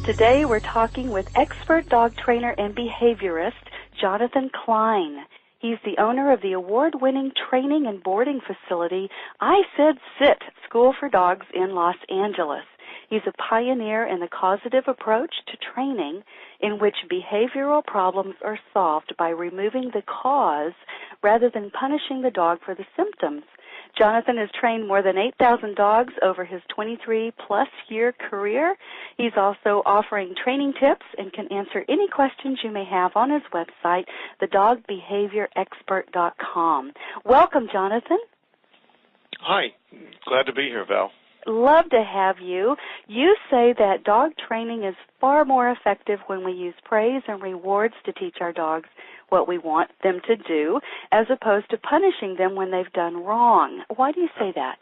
Today we're talking with expert dog trainer and behaviorist Jonathan Klein. He's the owner of the award-winning training and boarding facility I Said Sit School for Dogs in Los Angeles. He's a pioneer in the causative approach to training in which behavioral problems are solved by removing the cause rather than punishing the dog for the symptoms. Jonathan has trained more than 8,000 dogs over his 23-plus year career. He's also offering training tips and can answer any questions you may have on his website, thedogbehaviorexpert.com. Welcome, Jonathan. Hi. Glad to be here, Val. Love to have you. You say that dog training is far more effective when we use praise and rewards to teach our dogs what we want them to do, as opposed to punishing them when they've done wrong. Why do you say that?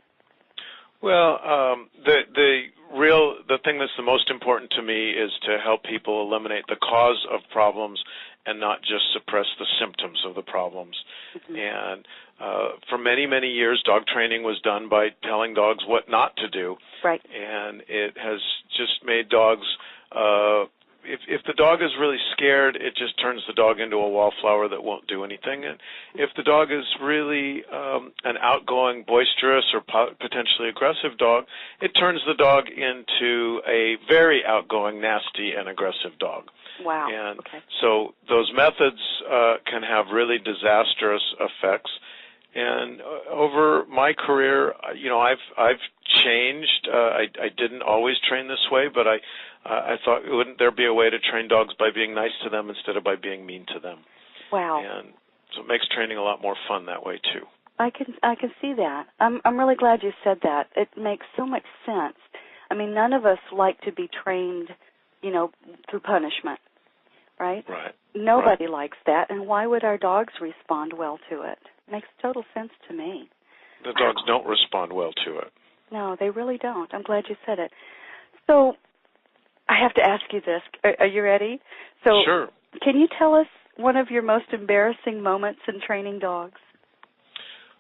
Well, the thing that's the most important to me is to help people eliminate the cause of problems and not just suppress the symptoms of the problems. Mm-hmm. And for many, many years, dog training was done by telling dogs what not to do. Right. And it has just made dogs, if the dog is really scared, it just turns the dog into a wallflower that won't do anything. And if the dog is really an outgoing, boisterous, or potentially aggressive dog, it turns the dog into a very outgoing, nasty, and aggressive dog. Wow. And okay. So those methods can have really disastrous effects. And over my career, I've changed. I didn't always train this way, but I thought, wouldn't there be a way to train dogs by being nice to them instead of by being mean to them? Wow. And so it makes training a lot more fun that way too. I can see that. I'm really glad you said that. It makes so much sense. I mean, none of us like to be trained, through punishment, right? Right. Nobody right. likes that, and why would our dogs respond well to it? Makes total sense to me. The dogs don't respond well to it. No, they really don't. I'm glad you said it. So I have to ask you this. Are you ready? So sure. Can you tell us one of your most embarrassing moments in training dogs?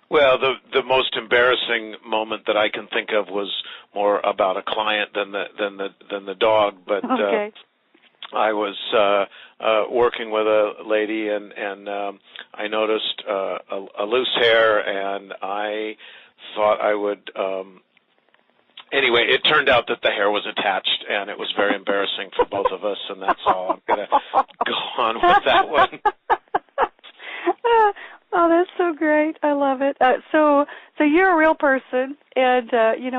Well, the most embarrassing moment that I can think of was more about a client than the dog, but okay. I was working with a lady, and I noticed a loose hair, and I thought I would. Anyway, it turned out that the hair was attached, and it was very embarrassing for both of us, and that's all. I'm going to go on with that one. Oh, that's so great. I love it. So you're a real person, and,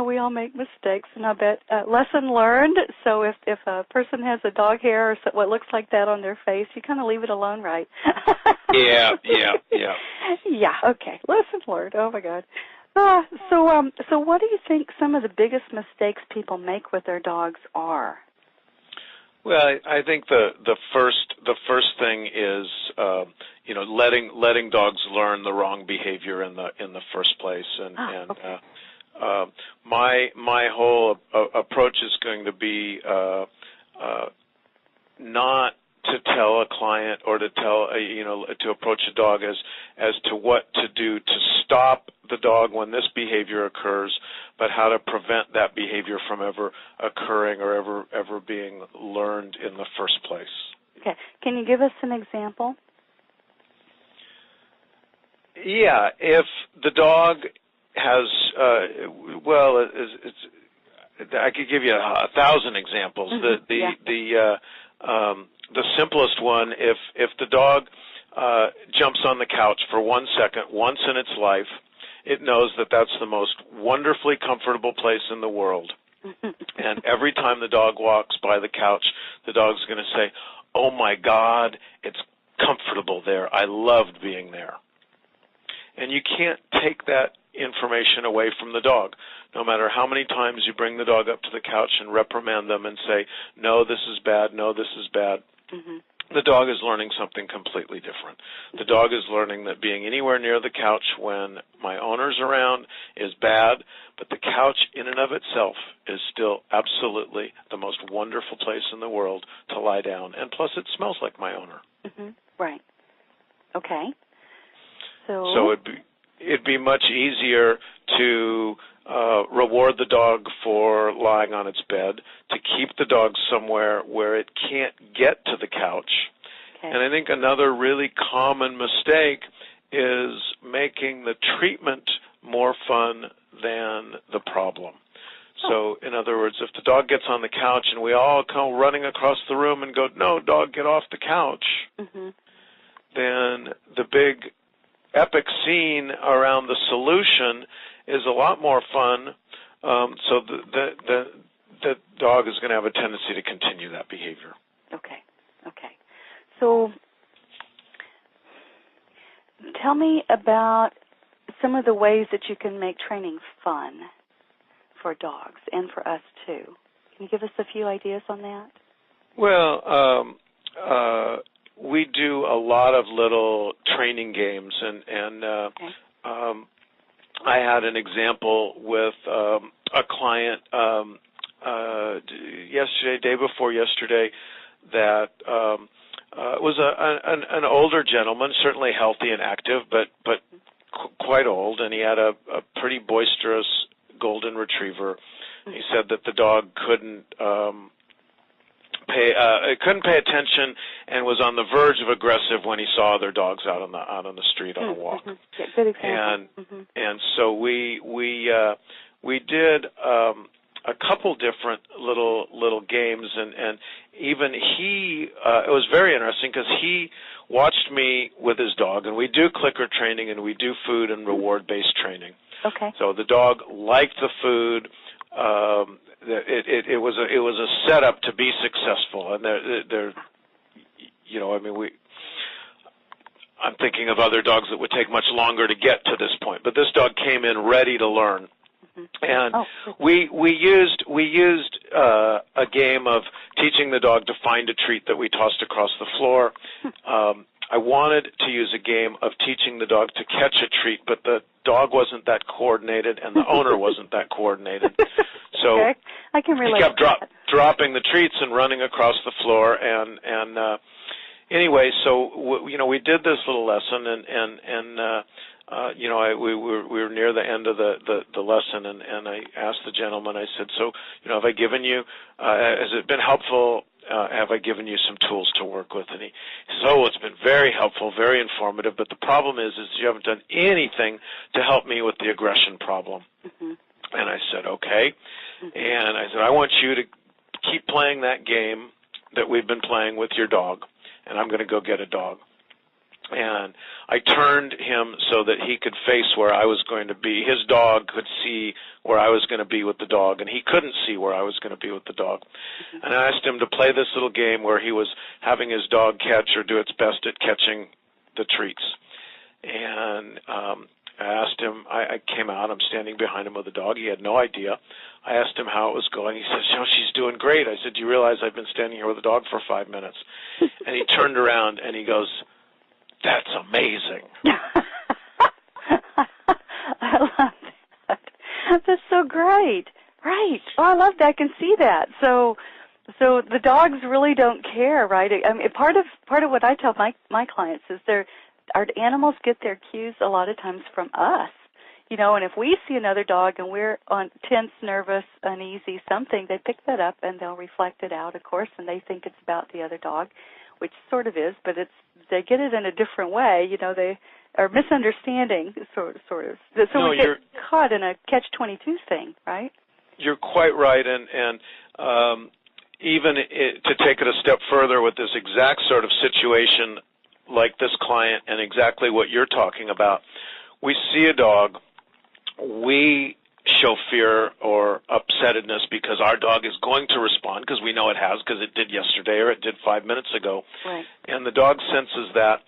we all make mistakes, and I bet lesson learned. So if a person has a dog hair or what looks like that on their face, you kind of leave it alone, right? Yeah. Yeah, okay. Lesson learned. Oh, my God. So what do you think some of the biggest mistakes people make with their dogs are? Well, I think the first thing is letting dogs learn the wrong behavior in the first place, and okay. My whole approach is going to be not to tell a client or to tell to approach a dog as to what to do to stop the dog when this behavior occurs, but how to prevent that behavior from ever occurring or ever being learned in the first place. Okay. Can you give us an example? Yeah, if the dog has, I could give you 1,000 examples. Mm-hmm. The simplest one, if the dog jumps on the couch for 1 second once in its life, it knows that that's the most wonderfully comfortable place in the world. And every time the dog walks by the couch, the dog's going to say, "Oh my God, it's comfortable there. I loved being there." And you can't take that information away from the dog. No matter how many times you bring the dog up to the couch and reprimand them and say, "No, this is bad, no, this is bad," mm-hmm. the dog is learning something completely different. The dog is learning that being anywhere near the couch when my owner's around is bad, but the couch in and of itself is still absolutely the most wonderful place in the world to lie down. And plus it smells like my owner. Mm-hmm. Right. Okay. So it'd be much easier to reward the dog for lying on its bed, to keep the dog somewhere where it can't get to the couch. Okay. And I think another really common mistake is making the treatment more fun than the problem. So, in other words, if the dog gets on the couch and we all come running across the room and go, "No, dog, get off the couch," then the big epic scene around the solution is a lot more fun. So the dog is going to have a tendency to continue that behavior. Okay. So tell me about some of the ways that you can make training fun for dogs and for us too. Can you give us a few ideas on that? Well, we do a lot of little training games, and I had an example with a client yesterday, day before yesterday, that was an older gentleman, certainly healthy and active, but quite old, and he had a pretty boisterous golden retriever. He said that the dog couldn't pay attention and was on the verge of aggressive when he saw other dogs out on the street on a walk. Yeah, good example. And so we did a couple different little games, and even he it was very interesting because he watched me with his dog, and we do clicker training and we do food and reward-based training. Okay. So the dog liked the food. It was a setup to be successful, and I'm thinking of other dogs that would take much longer to get to this point, but this dog came in ready to learn. And we used a game of teaching the dog to find a treat that we tossed across the floor. I wanted to use a game of teaching the dog to catch a treat, but the dog wasn't that coordinated and the owner wasn't that coordinated. So I can relate. He kept dropping the treats and running across the floor, and anyway, so we did this little lesson, and we were near the end of the lesson, and I asked the gentleman, I said, so, have I given you, has it been helpful, have I given you some tools to work with? And he says, it's been very helpful, very informative, but the problem is you haven't done anything to help me with the aggression problem. And I said, okay. And I said, I want you to keep playing that game that we've been playing with your dog, and I'm going to go get a dog. And I turned him so that he could face where I was going to be. His dog could see where I was going to be with the dog, and he couldn't see where I was going to be with the dog. And I asked him to play this little game where he was having his dog catch or do its best at catching the treats. And I asked him, I came out, I'm standing behind him with the dog. He had no idea. I asked him how it was going. He says, she's doing great. I said, do you realize I've been standing here with the dog for 5 minutes? And he turned around and he goes, that's amazing. I love that. That's so great. Right. Oh, I love that. I can see that. So the dogs really don't care, right? I mean, part of what I tell my clients is our animals get their cues a lot of times from us. And if we see another dog and we're on tense, nervous, uneasy, something, they pick that up and they'll reflect it out, of course, and they think it's about the other dog, which sort of is, but they get it in a different way. They are misunderstanding, sort of. So we get caught in a catch-22 thing, right? You're quite right, and even to take it a step further with this exact sort of situation like this client and exactly what you're talking about, we see a dog, we show fear or upsettedness because our dog is going to respond because we know it has, because it did yesterday or it did 5 minutes ago. Right. And the dog senses that.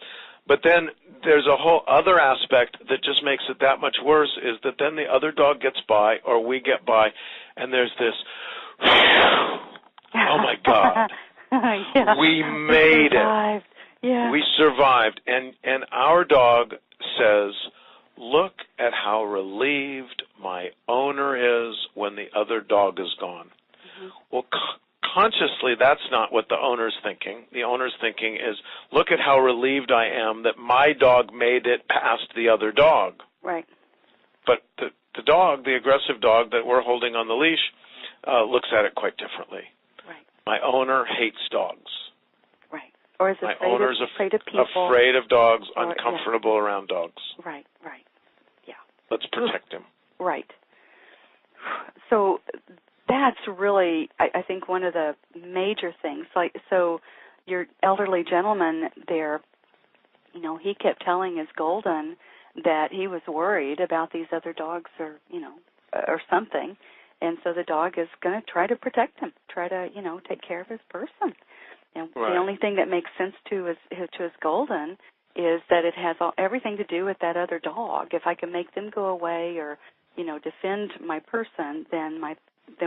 But then there's a whole other aspect that just makes it that much worse, is that then the other dog gets by or we get by, and there's this, oh, my God, yeah. We made it. Yeah. We survived. And our dog says, look at how relieved my owner is when the other dog is gone. Well, consciously, that's not what the owner's thinking. The owner's thinking is, look at how relieved I am that my dog made it past the other dog. Right. But the dog, the aggressive dog that we're holding on the leash, looks at it quite differently. Right. My owner hates dogs. Right. Or is afraid of people. Afraid of dogs, uncomfortable around dogs. Right, right. Yeah. Let's protect him. Right. So that's really, I think, one of the major things. Like, so your elderly gentleman there, you know, he kept telling his Golden that he was worried about these other dogs or, you know, or something. And so the dog is going to try to protect him, try to, you know, take care of his person. And the only thing that makes sense to his Golden is that it has everything to do with that other dog. If I can make them go away or, you know, defend my person, then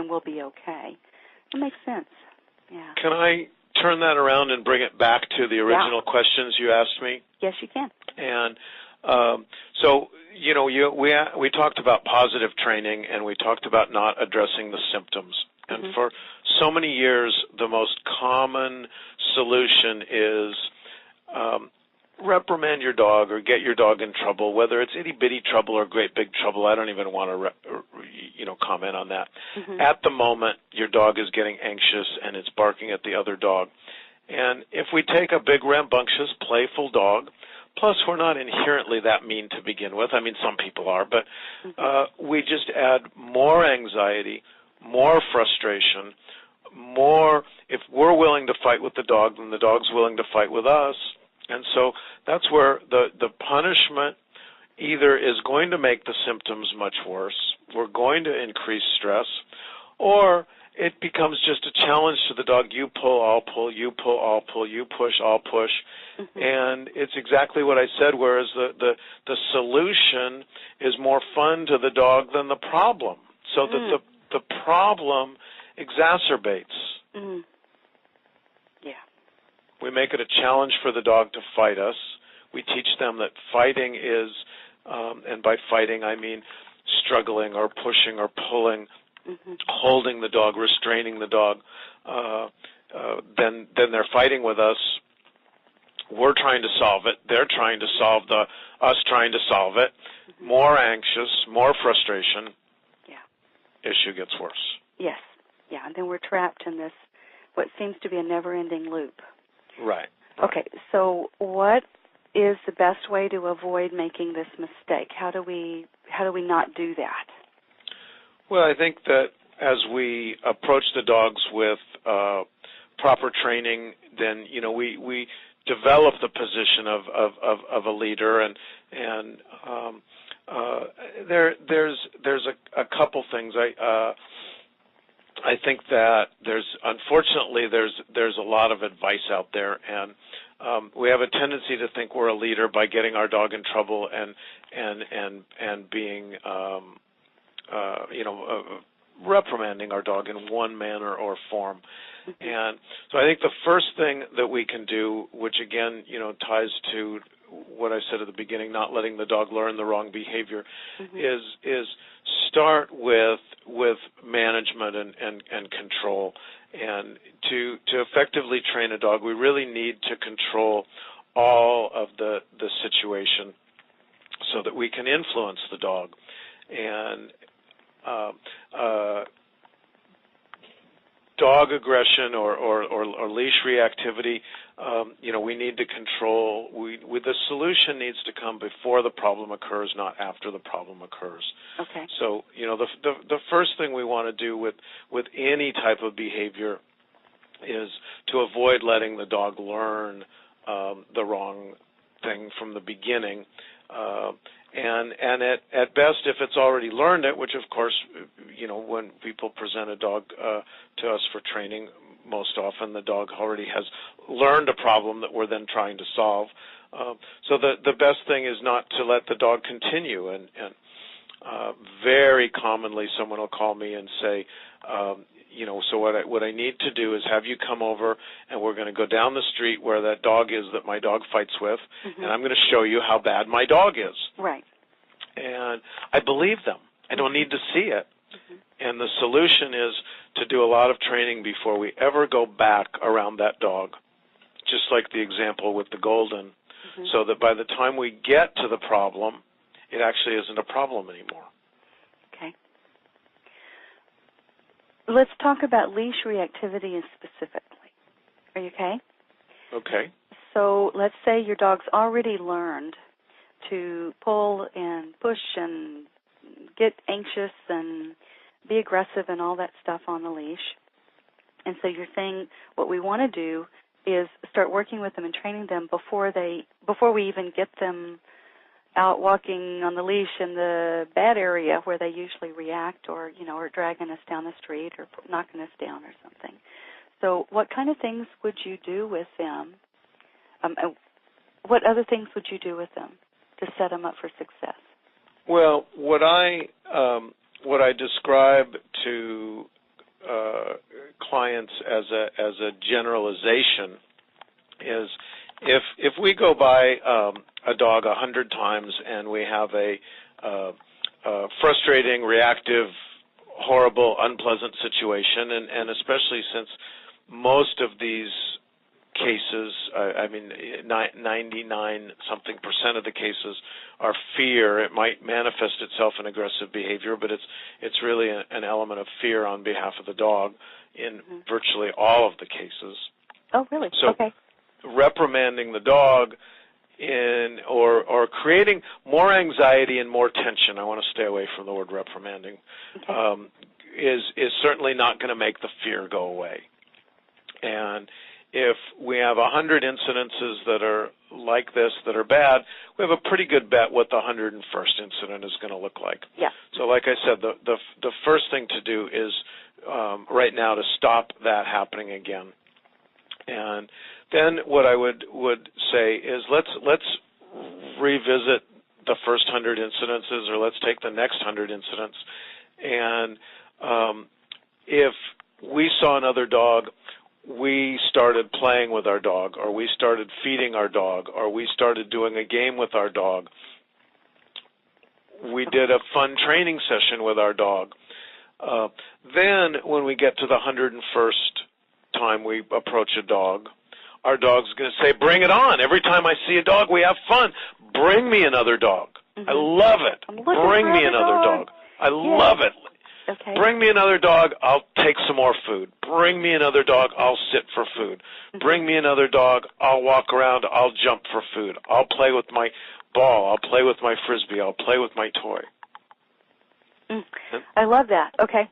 we'll be okay. It makes sense. Yeah. Can I turn that around and bring it back to the original questions you asked me? Yes, you can. And so, you know, we talked about positive training, and we talked about not addressing the symptoms. And for so many years, the most common solution is reprimand your dog or get your dog in trouble, whether it's itty-bitty trouble or great big trouble. I don't even want to, comment on that. At the moment, your dog is getting anxious and it's barking at the other dog. And if we take a big, rambunctious, playful dog, plus we're not inherently that mean to begin with. I mean, some people are, but we just add more anxiety, more frustration, more, if we're willing to fight with the dog, then the dog's willing to fight with us. And so that's where the punishment either is going to make the symptoms much worse, we're going to increase stress, or it becomes just a challenge to the dog. You pull, I'll pull, you pull, I'll pull, you push, I'll push. And it's exactly what I said, whereas the solution is more fun to the dog than the problem, so that the problem exacerbates. Yeah. We make it a challenge for the dog to fight us. We teach them that fighting is, and by fighting I mean struggling or pushing or pulling, holding the dog, restraining the dog. Then they're fighting with us. We're trying to solve it. They're trying to solve us trying to solve it. More anxious, more frustration. Yeah. Issue gets worse. Yes. Yeah, and then we're trapped in this, what seems to be a never-ending loop. Right. Okay, so what is the best way to avoid making this mistake? How do we not do that? Well, I think that as we approach the dogs with proper training, then we develop the position of a leader, and there's a couple things. I think that unfortunately there's a lot of advice out there, and we have a tendency to think we're a leader by getting our dog in trouble and being reprimanding our dog in one manner or form. And so I think the first thing that we can do, which again ties to what I said at the beginning, not letting the dog learn the wrong behavior, is start with management and control. And to effectively train a dog, we really need to control all of the situation so that we can influence the dog. And dog aggression or leash reactivity, we need to control. The solution needs to come before the problem occurs, not after the problem occurs. Okay. So, the first thing we want to do with any type of behavior is to avoid letting the dog learn the wrong thing from the beginning. And at best, if it's already learned it, which of course, when people present a dog to us for training, most often the dog already has learned a problem that we're then trying to solve. So the best thing is not to let the dog continue. And very commonly someone will call me and say, so what I need to do is have you come over, and we're going to go down the street where that dog is that my dog fights with, and I'm going to show you how bad my dog is. Right. And I believe them. I don't need to see it. And the solution is to do a lot of training before we ever go back around that dog, just like the example with the Golden, so that by the time we get to the problem, it actually isn't a problem anymore. let's talk about leash reactivity specifically. Are you okay? Okay. So let's say your dog's already learned to pull and push and get anxious and be aggressive and all that stuff on the leash. And so you're saying what we want to do is start working with them and training them before we even get them out walking on the leash in the bad area where they usually react, or or dragging us down the street or knocking us down or something. So what kind of things would you do with them? What other things would you do with them to set them up for success? Well, what I describe to clients as a generalization is if we go by a dog 100 times and we have a frustrating, reactive, horrible, unpleasant situation, and especially since most of these cases, 99-something% of the cases are fear. It might manifest itself in aggressive behavior, but it's really an element of fear on behalf of the dog in virtually all of the cases. Oh, really? So okay. Reprimanding the dog or creating more anxiety and more tension, I want to stay away from the word reprimanding, okay. Is certainly not going to make the fear go away. And if we have 100 incidences that are like this that are bad, we have a pretty good bet what the 101st incident is going to look like. Yeah. So like I said, the first thing to do is right now to stop that happening again. And then what I would say is let's revisit the first 100 incidences, or let's take the next 100 incidents. And if we saw another dog, we started playing with our dog, or we started feeding our dog, or we started doing a game with our dog. We did a fun training session with our dog. Then when we get to the 101st time we approach a dog, our dog's going to say, bring it on. Every time I see a dog, we have fun. Bring me another dog. I love it. Bring me another dog. I love it. Okay. Bring me another dog, I'll take some more food. Bring me another dog, I'll sit for food. Bring me another dog, I'll walk around, I'll jump for food. I'll play with my ball, I'll play with my frisbee, I'll play with my toy. I love that. Okay.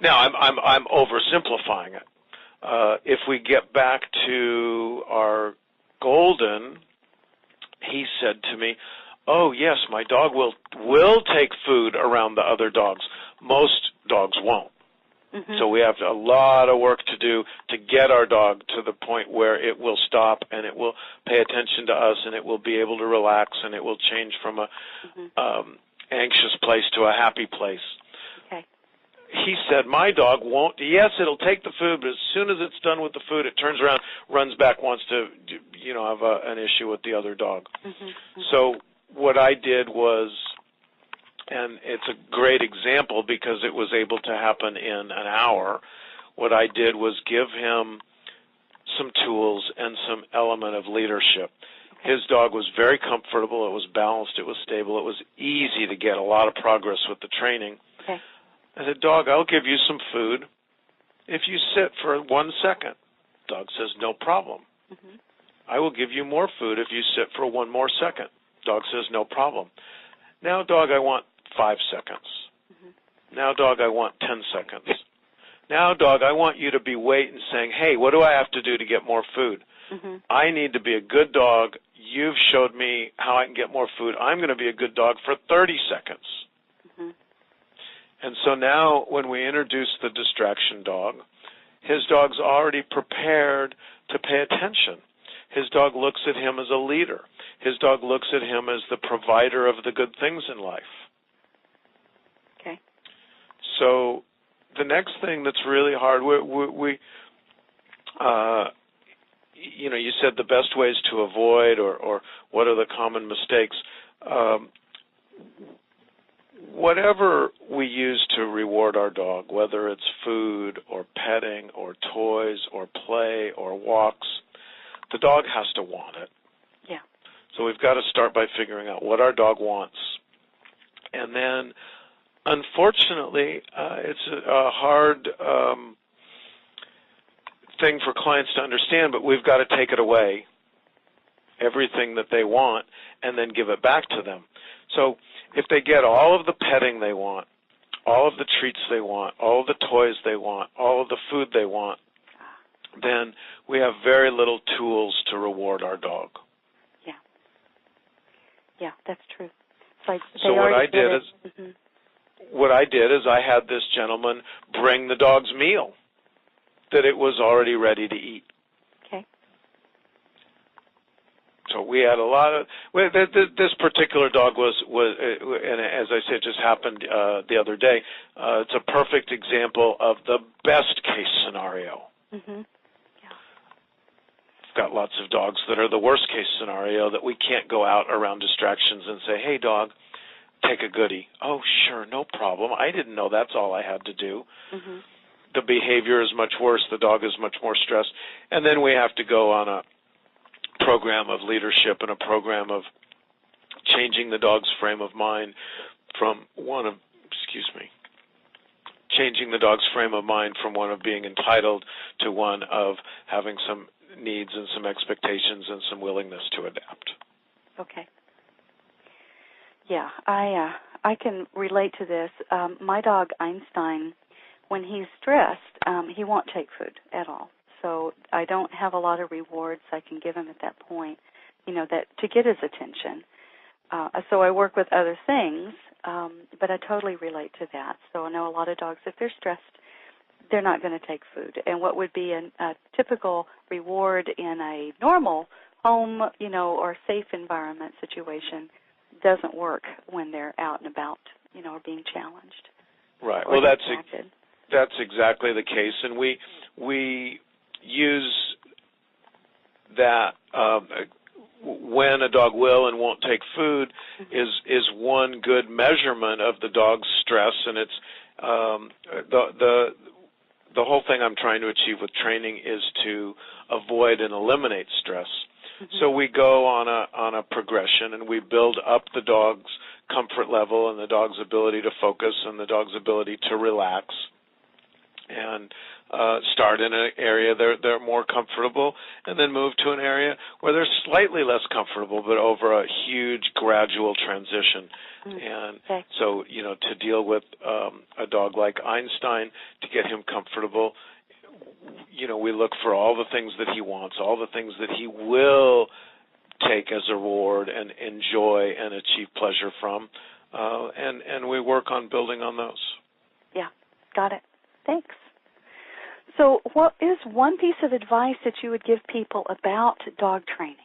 Now, I'm oversimplifying it. If we get back to our golden, he said to me, oh, yes, my dog will take food around the other dogs. Most dogs won't. So we have a lot of work to do to get our dog to the point where it will stop and it will pay attention to us and it will be able to relax and it will change from a anxious place to a happy place. Okay. He said, my dog won't. Yes, it'll take the food, but as soon as it's done with the food, it turns around, runs back, wants to, have an issue with the other dog. So what I did was, and it's a great example because it was able to happen in an hour, what I did was give him some tools and some element of leadership. Okay. His dog was very comfortable, it was balanced, it was stable, it was easy to get a lot of progress with the training. Okay. I said, dog, I'll give you some food if you sit for 1 second. Dog says, no problem. I will give you more food if you sit for 1 more second. Dog says, no problem. Now, dog, I want 5 seconds. Now, dog, I want 10 seconds. Now, dog, I want you to be waiting, saying, hey, what do I have to do to get more food? I need to be a good dog. You've showed me how I can get more food. I'm going to be a good dog for 30 seconds. And so now when we introduce the distraction dog, his dog's already prepared to pay attention. His dog looks at him as a leader. His dog looks at him as the provider of the good things in life. Okay. So the next thing that's really hard, you said the best ways to avoid or what are the common mistakes. Whatever we use to reward our dog, whether it's food or petting or toys or play or walks, the dog has to want it. Yeah. So we've got to start by figuring out what our dog wants. And then unfortunately, it's a hard thing for clients to understand, but we've got to take it away, everything that they want, and then give it back to them. So if they get all of the petting they want, all of the treats they want, all of the toys they want, all of the food they want, then we have very little tools to reward our dog. Yeah. Yeah, that's true. So what I did is I had this gentleman bring the dog's meal that it was already ready to eat. Okay. So we had a lot of this particular dog was and as I said, just happened the other day. It's a perfect example of the best case scenario. Mm-hmm. We've got lots of dogs that are the worst case scenario that we can't go out around distractions and say, "Hey, dog, take a goodie." "Oh, sure, no problem. I didn't know that's all I had to do." Mm-hmm. The behavior is much worse. The dog is much more stressed. And then we have to go on a program of leadership and a program of changing the dog's frame of mind from one of, changing the dog's frame of mind from one of being entitled to one of having some needs and some expectations and some willingness to adapt. Okay. Yeah, I can relate to this. My dog, Einstein, when he's stressed, he won't take food at all. So I don't have a lot of rewards I can give him at that point, that to get his attention. So I work with other things, but I totally relate to that. So I know a lot of dogs, if they're stressed, they're not going to take food. And what would be a typical reward in a normal home, or safe environment situation doesn't work when they're out and about, or being challenged. Right. Well, that's exactly the case, and we use that when a dog will and won't take food is one good measurement of the dog's stress, and it's the whole thing I'm trying to achieve with training is to avoid and eliminate stress. Mm-hmm. So we go on a progression, and we build up the dog's comfort level and the dog's ability to focus and the dog's ability to relax, and start in an area they're more comfortable, and then move to an area where they're slightly less comfortable, but over a huge gradual transition. And so, to deal with a dog like Einstein, to get him comfortable, we look for all the things that he wants, all the things that he will take as a reward and enjoy and achieve pleasure from, and we work on building on those. Yeah, got it. Thanks. So what is one piece of advice that you would give people about dog training?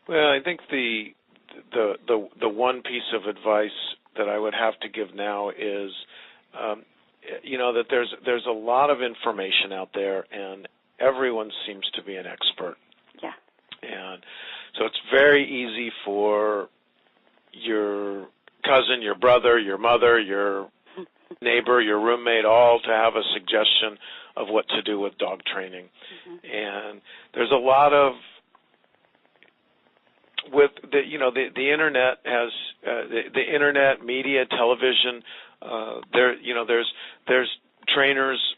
Well, I think the one piece of advice that I would have to give now is, that there's a lot of information out there, and everyone seems to be an expert. Yeah. And so it's very easy for your cousin, your brother, your mother, your neighbor, your roommate, all to have a suggestion of what to do with dog training. Mm-hmm. And there's a lot of, with the internet has the internet, media, television. There's trainers'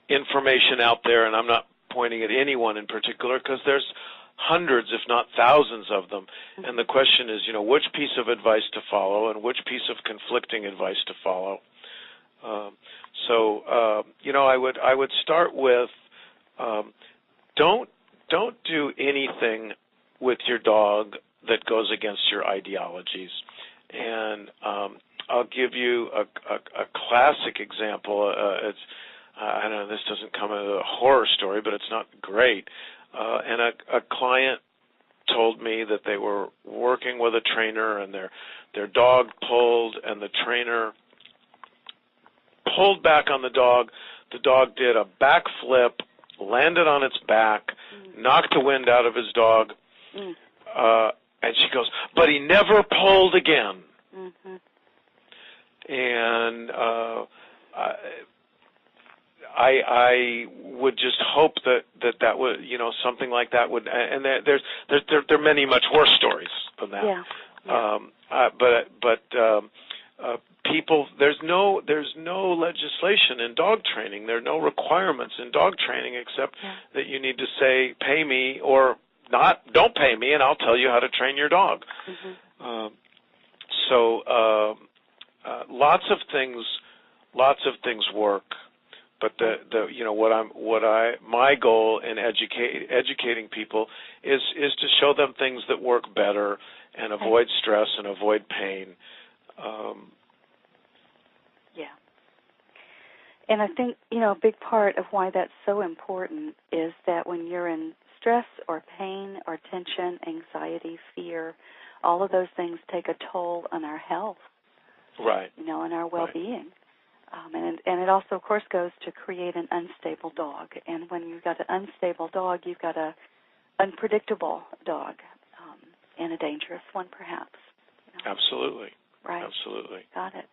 information out there, and I'm not pointing at anyone in particular because there's hundreds, if not thousands of them. Mm-hmm. And the question is, which piece of advice to follow and which piece of conflicting advice to follow. I would start with don't do anything with your dog that goes against your ideologies. And I'll give you a classic example. I don't know, this doesn't come as a horror story, but it's not great. And a client told me that they were working with a trainer, and their dog pulled, and the trainer pulled back on the dog. The dog did a backflip, landed on its back, knocked the wind out of his dog, and she goes, "But he never pulled again." Mm-hmm. And I would just hope that would, something like that would, and there are many much worse stories than that. Yeah. Yeah. People, there's no legislation in dog training. There are no requirements in dog training except that you need to say, pay me or not, don't pay me, and I'll tell you how to train your dog. Mm-hmm. Lots of things work, but my goal in educating people is to show them things that work better and avoid stress and avoid pain. Yeah. And I think, a big part of why that's so important is that when you're in stress or pain or tension, anxiety, fear, all of those things take a toll on our health. Right. And our well-being. Right. And it also, of course, goes to create an unstable dog. And when you've got an unstable dog, you've got an unpredictable dog, and a dangerous one, perhaps. Absolutely. Right. Absolutely. Got it.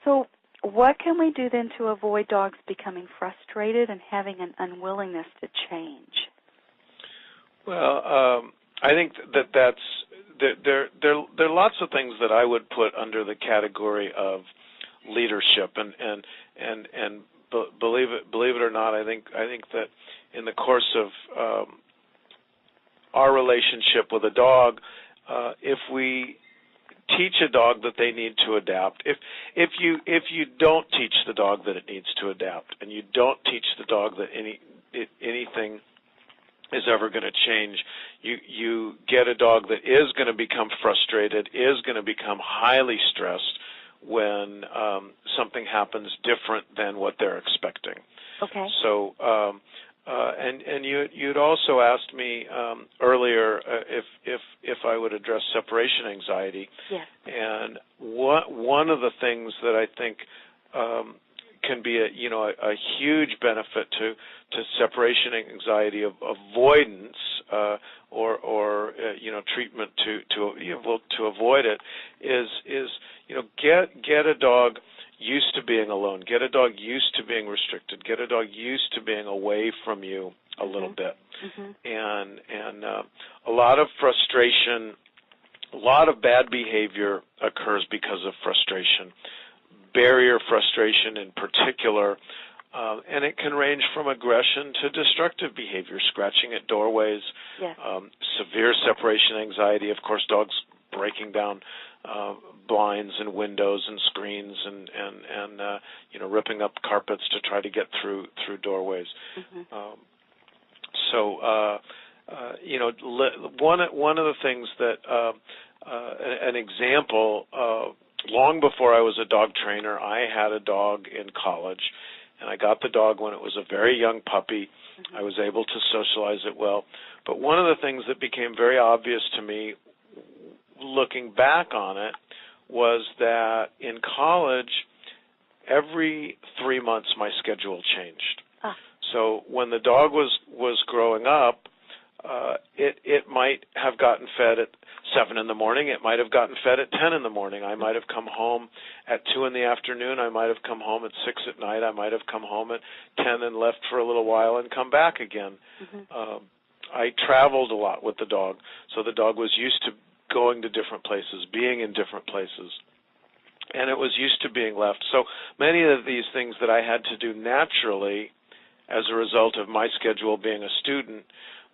So what can we do then to avoid dogs becoming frustrated and having an unwillingness to change? Well, I think there are lots of things that I would put under the category of leadership, and believe it or not, I think that in the course of our relationship with a dog, if we teach a dog that they need to adapt, if you don't teach the dog that it needs to adapt, and you don't teach the dog that anything is ever going to change, you get a dog that is going to become frustrated, is going to become highly stressed when something happens different than what they're expecting. Okay. So, and you'd also asked me earlier if I would address separation anxiety. Yes. And one of the things that I think can be a huge benefit to separation anxiety, of avoidance or treatment to avoid it is get a dog used to being alone, get a dog used to being restricted, get a dog used to being away from you a little bit. Mm-hmm. And a lot of frustration, a lot of bad behavior occurs because of frustration. Barrier frustration in particular, and it can range from aggression to destructive behavior, scratching at doorways, yes. Severe separation anxiety, of course, dogs breaking down blinds and windows and screens and ripping up carpets to try to get through doorways. Mm-hmm. One of the things that an example. Long before I was a dog trainer, I had a dog in college, and I got the dog when it was a very young puppy. Mm-hmm. I was able to socialize it well. But one of the things that became very obvious to me, looking back on it, was that in college, every 3 months my schedule changed. Ah. So when the dog was growing up, it might have gotten fed at 7 in the morning. It might have gotten fed at 10 in the morning. I might have come home at 2 in the afternoon. I might have come home at 6 at night. I might have come home at 10 and left for a little while and come back again. Mm-hmm. I traveled a lot with the dog, so the dog was used to going to different places, being in different places, and it was used to being left. So many of these things that I had to do naturally as a result of my schedule being a student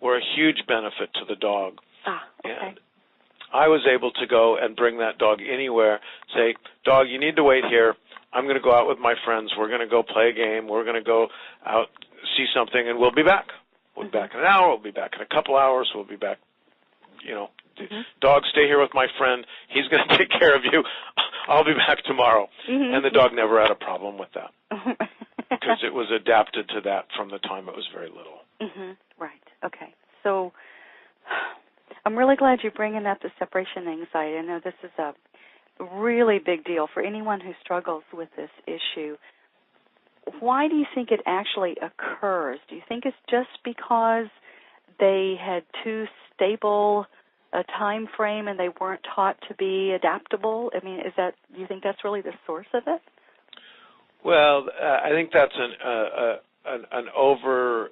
were a huge benefit to the dog. Ah, okay. And I was able to go and bring that dog anywhere, say, dog, you need to wait here. I'm going to go out with my friends. We're going to go play a game. We're going to go out, see something, and we'll be back. We'll be back in an hour. We'll be back in a couple hours. We'll be back, Dog, stay here with my friend. He's going to take care of you. I'll be back tomorrow. Mm-hmm. And the dog never had a problem with that because it was adapted to that from the time it was very little. Mm-hmm. Right. Okay. So I'm really glad you're bringing up the separation anxiety. I know this is a really big deal for anyone who struggles with this issue. Why do you think it actually occurs? Do you think it's just because they had too stable a time frame and they weren't taught to be adaptable? I mean, do you think that's really the source of it? Well, I think that's an over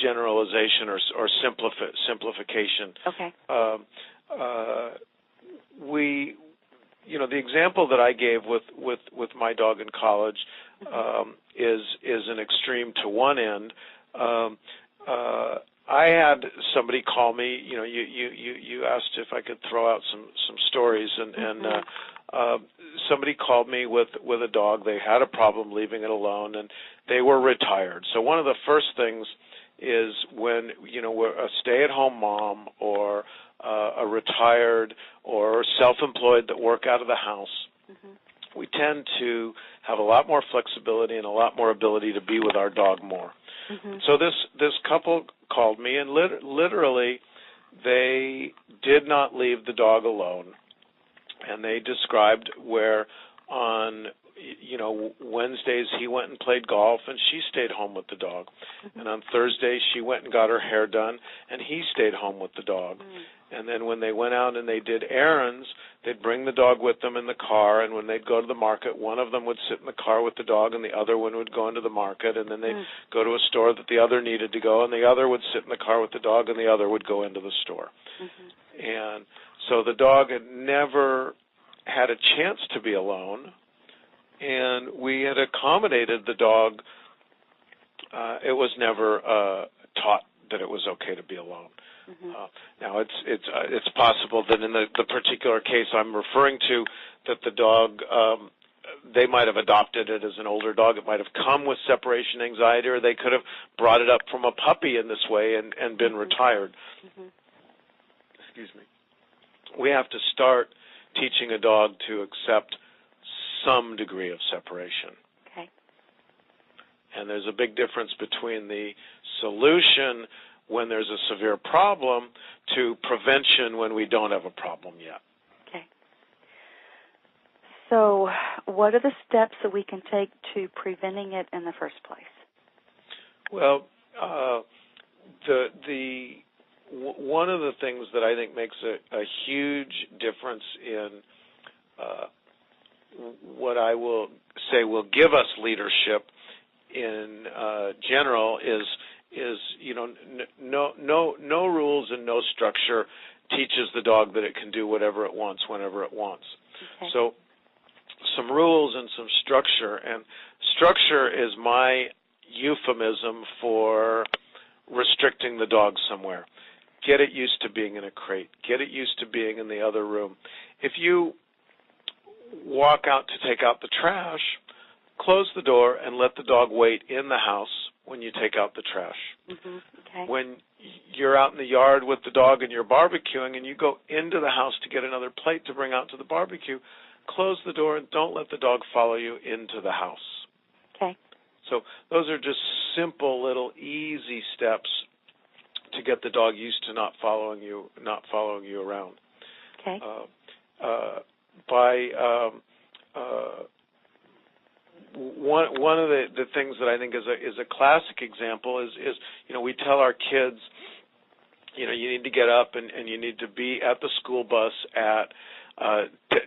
generalization or simplification. Okay. the example that I gave with my dog in college is an extreme to one end. I had somebody call me. You asked if I could throw out some stories, and somebody called me with a dog. They had a problem leaving it alone, and they were retired. So one of the first things is when we're a stay-at-home mom or a retired or self-employed that work out of the house, we tend to have a lot more flexibility and a lot more ability to be with our dog more. So this couple called me, and literally they did not leave the dog alone, and they described where on Wednesdays he went and played golf and she stayed home with the dog, and on Thursdays she went and got her hair done and he stayed home with the dog. And then when they went out and they did errands, they'd bring the dog with them in the car, and when they'd go to the market, one of them would sit in the car with the dog and the other one would go into the market, and then they'd go to a store that the other needed to go, and the other would sit in the car with the dog and the other would go into the store. And so the dog had never had a chance to be alone, and we had accommodated the dog. It was never taught that it was okay to be alone. Now it's possible that in the particular case I'm referring to, that the dog they might have adopted it as an older dog. It might have come with separation anxiety, or they could have brought it up from a puppy in this way and been retired. Excuse me. We have to start teaching a dog to accept some degree of separation. Okay. And there's a big difference between the solution when there's a severe problem to prevention when we don't have a problem yet. Okay. So what are the steps that we can take to preventing it in the first place? Well, one of the things that I think makes a huge difference in what I will say will give us leadership in general is no rules and no structure teaches the dog that it can do whatever it wants whenever it wants. Okay. So some rules and some structure, and structure is my euphemism for restricting the dog somewhere. Get it used to being in a crate. Get it used to being in the other room. If you walk out to take out the trash, close the door and let the dog wait in the house when you take out the trash. Okay. When you're out in the yard with the dog and you're barbecuing and you go into the house to get another plate to bring out to the barbecue, close the door and don't let the dog follow you into the house. Okay. So those are just simple little easy steps to get the dog used to not following you around. Okay. One of the things that I think is a classic example is we tell our kids, you need to get up and you need to be at the school bus at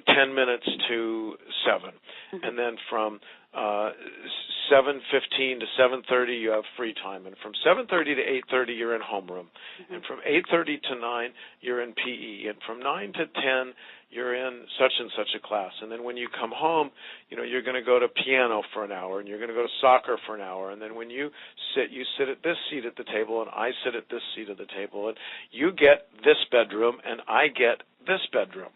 10 minutes to 7, and then from 7:15 to 7:30 you have free time, and from 7:30 to 8:30 you're in homeroom, and from 8:30 to 9 you're in PE, and from 9 to 10 you're in such and such a class, and then when you come home, you're going to go to piano for an hour, and you're going to go to soccer for an hour, and then when you sit at this seat at the table, and I sit at this seat at the table, and you get this bedroom, and I get this bedroom.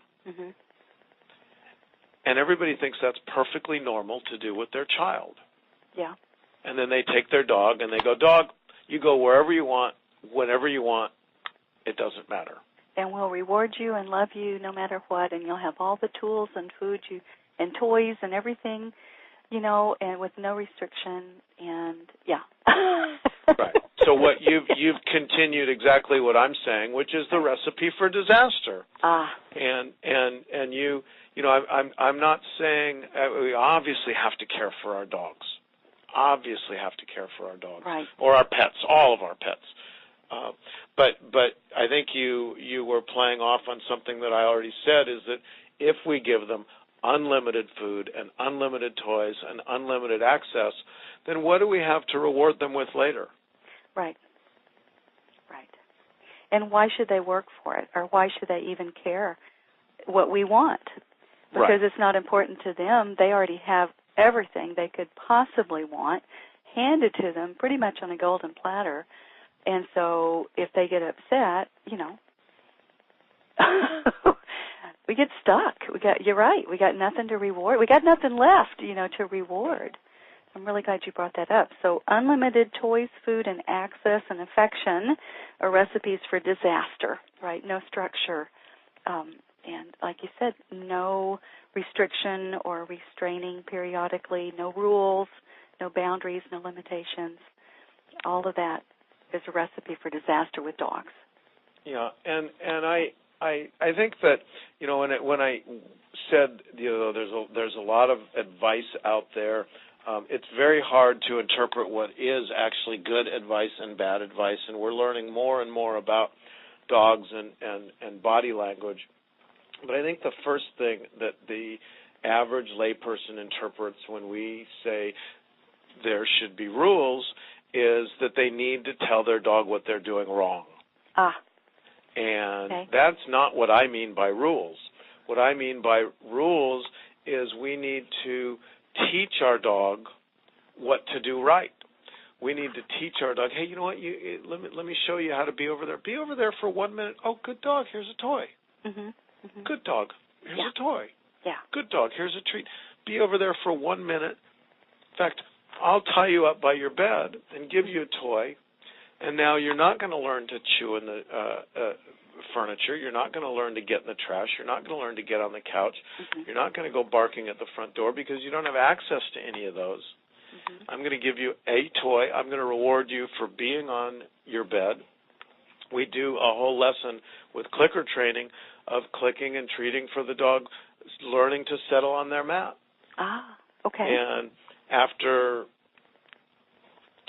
And everybody thinks that's perfectly normal to do with their child. Yeah. And then they take their dog and they go, dog, you go wherever you want, whenever you want, it doesn't matter. And we'll reward you and love you no matter what, and you'll have all the tools and food and toys and everything, and with no restriction, and yeah. Right. So what you've continued exactly what I'm saying, which is the recipe for disaster. And you I'm not saying we obviously have to care for our dogs. Obviously have to care for our dogs. Right. Or our pets, all of our pets. But I think you were playing off on something that I already said, is that if we give them unlimited food and unlimited toys and unlimited access, then what do we have to reward them with later? Right. And why should they work for it, or why should they even care? what we want, because it's not important to them. They already have everything they could possibly want handed to them pretty much on a golden platter. And so if they get upset, we get stuck. You're right. We got nothing to reward. We got nothing left, to reward. I'm really glad you brought that up. So unlimited toys, food, and access and affection are recipes for disaster, right? No structure. And like you said, no restriction or restraining periodically, no rules, no boundaries, no limitations. All of that is a recipe for disaster with dogs. Yeah, and I think that when I said there's a lot of advice out there, it's very hard to interpret what is actually good advice and bad advice, and we're learning more and more about dogs and body language. But I think the first thing that the average layperson interprets when we say there should be rules is that they need to tell their dog what they're doing wrong. And that's not what I mean by rules. What I mean by rules is we need to teach our dog what to do right. We need to teach our dog, hey, you know what, let me show you how to be over there. Be over there for 1 minute. Oh, good dog, here's a toy. Good dog, here's a toy. Good dog, here's a treat. Be over there for 1 minute. In fact, I'll tie you up by your bed and give you a toy, and now you're not going to learn to chew in the furniture. You're not going to learn to get in the trash. You're not going to learn to get on the couch. You're not going to go barking at the front door because you don't have access to any of those. I'm going to give you a toy. I'm going to reward you for being on your bed. We do a whole lesson with clicker training of clicking and treating for the dog, learning to settle on their mat. And after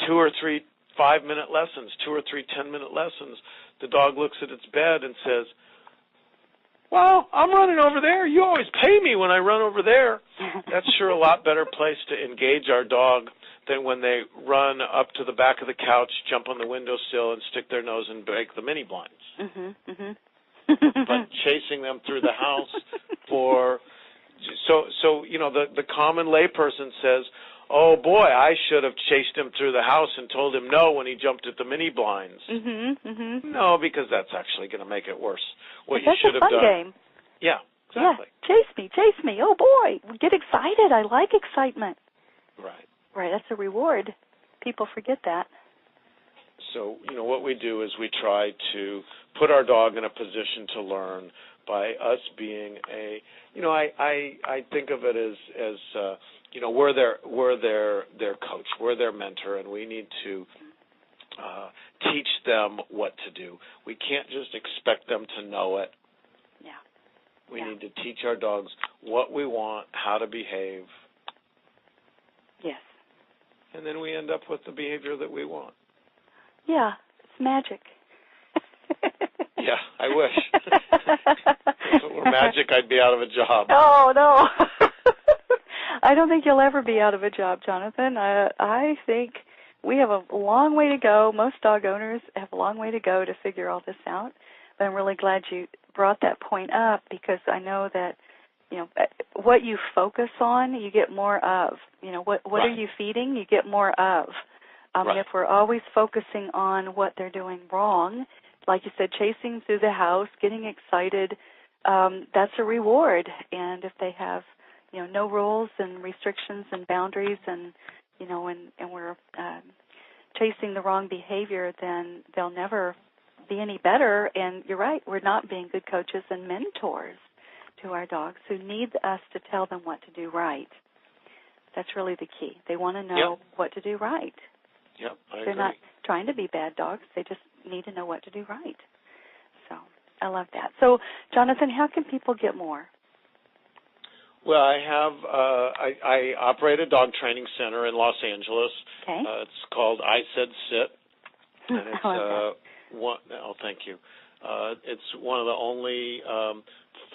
2 or 3 5-minute lessons, 2 or 3 10-minute lessons, the dog looks at its bed and says, well, I'm running over there. You always pay me when I run over there. That's sure a lot better place to engage our dog than when they run up to the back of the couch, jump on the windowsill, and stick their nose and break the mini blinds. But chasing them through the house the common layperson says, oh, boy, I should have chased him through the house and told him no when he jumped at the mini blinds. No, because that's actually going to make it worse. What you should have done. That's a fun game. Yeah, exactly. Yeah, chase me. Oh, boy, get excited. I like excitement. Right, that's a reward. People forget that. So, what we do is we try to put our dog in a position to learn by us being I think of it as we're their coach, we're their mentor, and we need to teach them what to do. We can't just expect them to know it. We need to teach our dogs what we want, how to behave. And then we end up with the behavior that we want. Yeah, it's magic. Yeah, I wish. If it were magic, I'd be out of a job. Oh, no. I don't think you'll ever be out of a job, Jonathan. I think we have a long way to go. Most dog owners have a long way to go to figure all this out. But I'm really glad you brought that point up because I know that, what you focus on, you get more of. What are you feeding? You get more of. If we're always focusing on what they're doing wrong, like you said, chasing through the house, getting excited, that's a reward. And if they have, no rules and restrictions and boundaries and we're chasing the wrong behavior, then they'll never be any better. And you're right, we're not being good coaches and mentors to our dogs who need us to tell them what to do right. That's really the key. They want to know what to do right. I agree. They're not trying to be bad dogs. They just need to know what to do right. So I love that. So, Jonathan, how can people get more? Well, I have I operate a dog training center in Los Angeles. Okay. It's called I Said Sit, and it's thank you. It's one of the only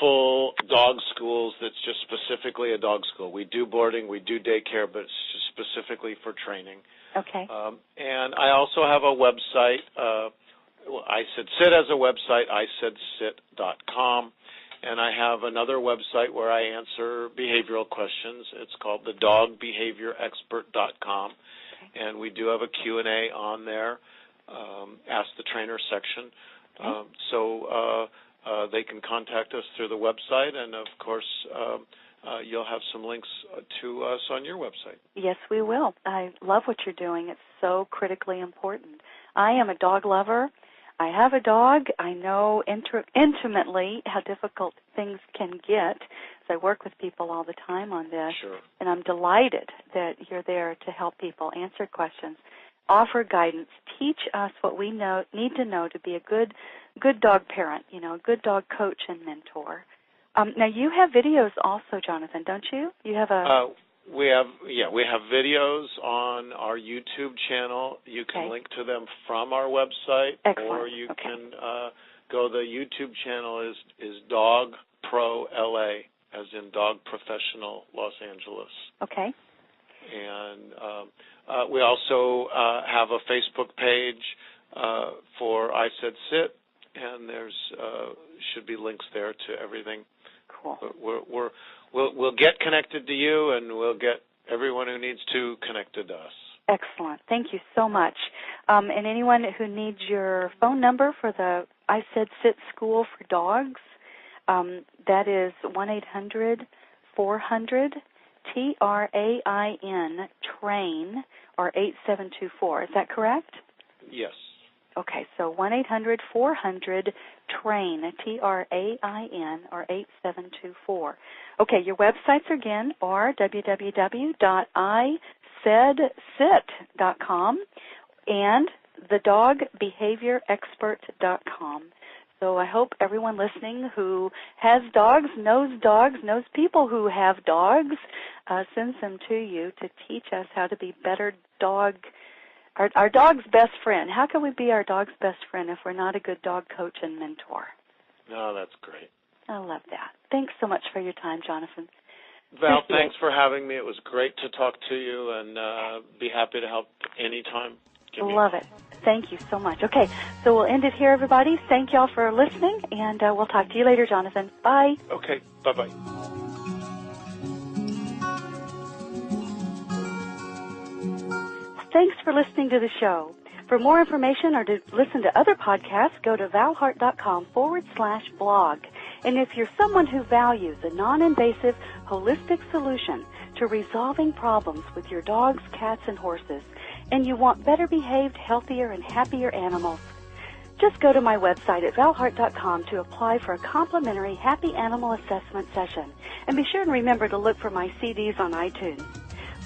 full dog schools that's just specifically a dog school. We do boarding, we do daycare, but it's just specifically for training. Okay. And I also have a website. I Said Sit as a website, iSaidSit.com. And I have another website where I answer behavioral questions. It's called thedogbehaviorexpert.com. And we do have a Q&A on there, Ask the Trainer section. So they can contact us through the website, and, of course, you'll have some links to us on your website. Yes, we will. I love what you're doing. It's so critically important. I am a dog lover. I have a dog. I know intimately how difficult things can get. So I work with people all the time on this. Sure. And I'm delighted that you're there to help people answer questions, offer guidance, teach us what we need to know to be a good dog parent, a good dog coach and mentor. Now, you have videos also, Jonathan, don't you? You have a... We have videos on our YouTube channel. You can link to them from our website. Excellent. Or you can go, the YouTube channel is Dog Pro LA, as in Dog Professional Los Angeles. Okay. And we also have a Facebook page for I Said Sit, and there's should be links there to everything. Cool. We'll get connected to you, and we'll get everyone who needs to connected to us. Excellent. Thank you so much. And anyone who needs your phone number for the I Said Sit School for Dogs, that is 1-800-400-TRAIN, TRAIN, or 8724. Is that correct? Yes. Okay, so 1-800-400-TRAIN, TRAIN, or 8724. Okay, your websites again are www.isaidsit.com and thedogbehaviorexpert.com. So I hope everyone listening who has dogs, knows people who have dogs, sends them to you to teach us how to be better our dog's best friend. How can we be our dog's best friend if we're not a good dog coach and mentor? No, that's great. I love that. Thanks so much for your time, Jonathan. Val, thanks for having me. It was great to talk to you, and be happy to help anytime. Love it. Thank you so much. Okay, so we'll end it here, everybody. Thank y'all for listening, and we'll talk to you later, Jonathan. Bye. Okay, bye-bye. Thanks for listening to the show. For more information or to listen to other podcasts, go to valhart.com/blog. And if you're someone who values a non-invasive, holistic solution to resolving problems with your dogs, cats, and horses, and you want better behaved, healthier, and happier animals, just go to my website at valhart.com to apply for a complimentary Happy Animal Assessment session. And be sure and remember to look for my CDs on iTunes.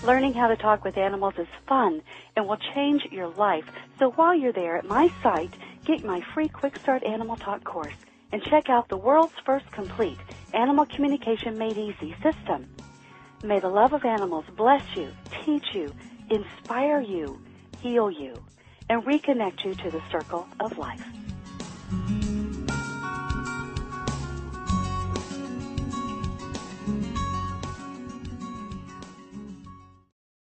Learning how to talk with animals is fun and will change your life. So while you're there at my site, get my free Quick Start Animal Talk course and check out the world's first complete Animal Communication Made Easy system. May the love of animals bless you, teach you, inspire you, heal you, and reconnect you to the circle of life.